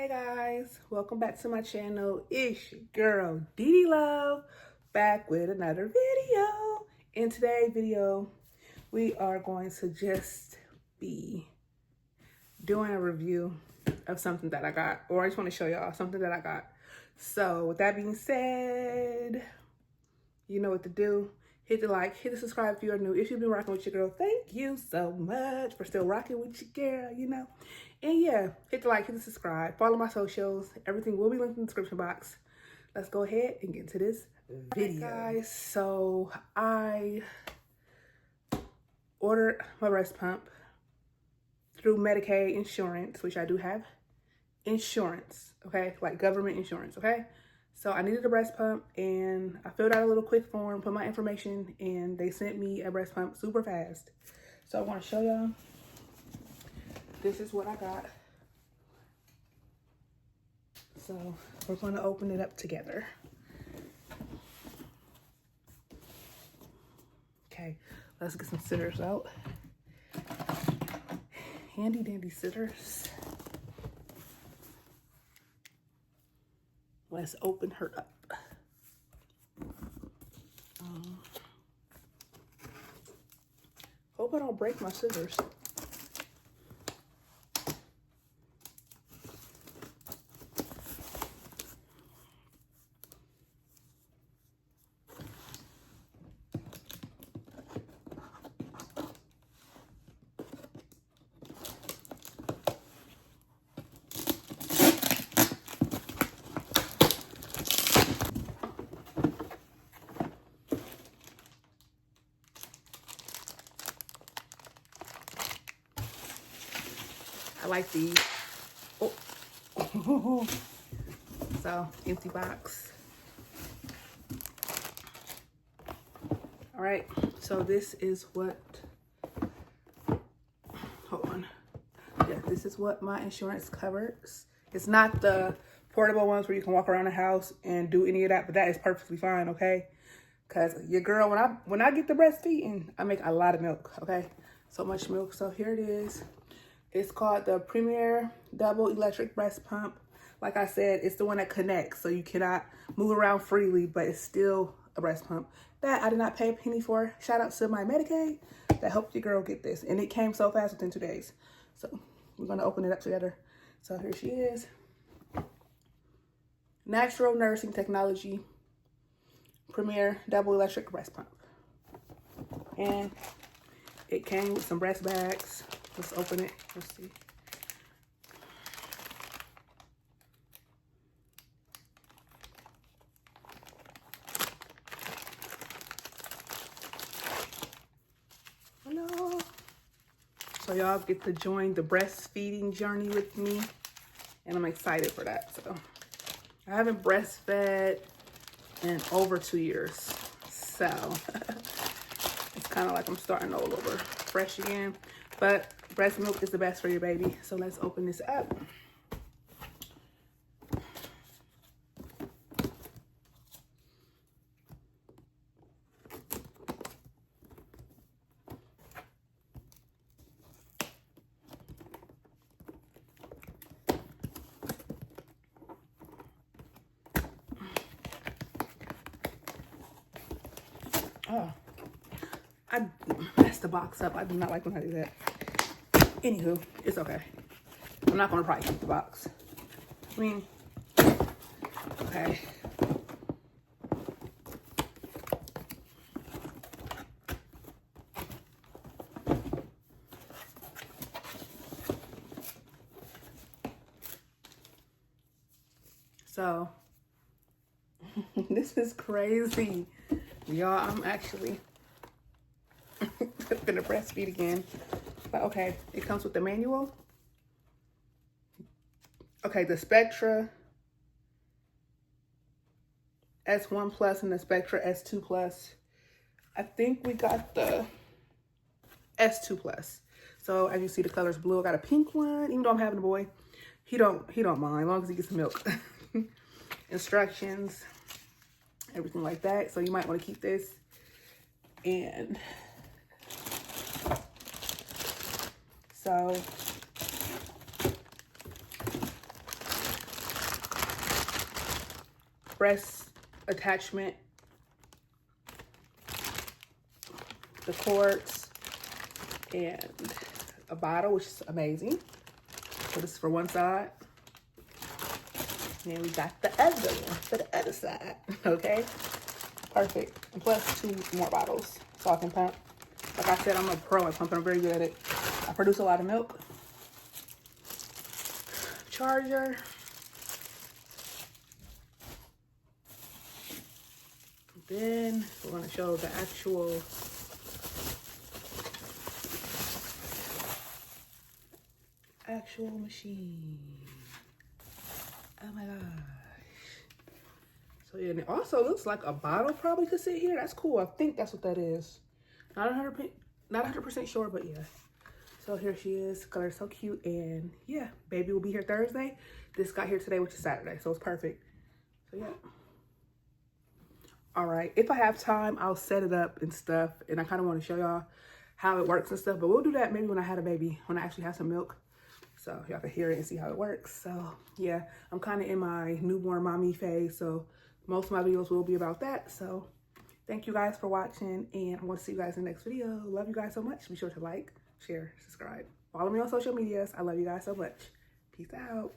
Hey guys, welcome back to my channel. It's your girl Dee Love back with another video. In today's video, we are going to just be doing a review of something that I got, or I just want to show y'all something that I got. So with that being said, you know what to do. Hit the like, hit the subscribe if you're new. If you've been rocking with your girl, thank you so much for still rocking with your girl, you know. And yeah, hit the like, hit the subscribe, follow my socials. Everything will be linked in the description box. Let's go ahead and get into this video. Right, guys, so I ordered my breast pump through Medicaid insurance, which I do have insurance, okay? Like government insurance, okay? So I needed a breast pump and I filled out a little quick form, put my information, and they sent me a breast pump super fast. So I want to show y'all. This is what I got. So we're going to open it up together. Okay, let's get some scissors out. Handy dandy scissors. Let's open her up. Hope I don't break my scissors. I like these. Oh. So, empty box. All right, so this is what, hold on. Yeah, this is what my insurance covers. It's not the portable ones where you can walk around the house and do any of that, but that is perfectly fine, okay? Because your girl, when I get the breastfeeding, I make a lot of milk, okay? So much milk. So here it is. It's called the Premier Double Electric Breast Pump. Like I said, it's the one that connects, so you cannot move around freely, but it's still a breast pump. That I did not pay a penny for. Shout out to my Medicaid that helped your girl get this. And it came so fast within 2 days. So we're gonna open it up together. So here she is. Natural Nursing Technology Premier Double Electric Breast Pump. And it came with some breast bags. Let's open it. Let's see. Hello. So y'all get to join the breastfeeding journey with me, and I'm excited for that. So I haven't breastfed in over 2 years, so it's kind of like I'm starting all over fresh again. But breast milk is the best for your baby. So let's open this up. Oh, I messed the box up. I do not like when I do that. Anywho, it's okay. I'm not gonna probably keep the box. I mean, okay. So, this is crazy. Y'all, I'm actually gonna breastfeed again. But okay, it comes with the manual. Okay, the Spectra S1 Plus and the Spectra S2 Plus. I think we got the S2 Plus. So as you see, the color's blue. I got a pink one. Even though I'm having a boy, he don't mind as long as he gets some milk. Instructions, everything like that. So you might want to keep this. And so breast attachment, the cords, and a bottle, which is amazing. So this is for one side. And then we got the other one for the other side. Okay, perfect. And plus 2 more bottles so I can pump. Like I said, I'm a pro at pumping. I'm very good at it. I produce a lot of milk. Charger. Then we're going to show the actual machine. Oh my gosh. So yeah, and it also looks like a bottle probably could sit here. That's cool. I think that's what that is. Not 100% sure, but yeah. So here she is. Color is so cute. And yeah, baby will be here Thursday. This got here today, which is Saturday. So it's perfect. So yeah. All right. If I have time, I'll set it up and stuff. And I kind of want to show y'all how it works and stuff. But we'll do that maybe when I had a baby, when I actually have some milk. So y'all can hear it and see how it works. So yeah, I'm kind of in my newborn mommy phase. So most of my videos will be about that. So thank you guys for watching. And I want to see you guys in the next video. Love you guys so much. Be sure to like, share, subscribe. Follow me on social medias. I love you guys so much. Peace out.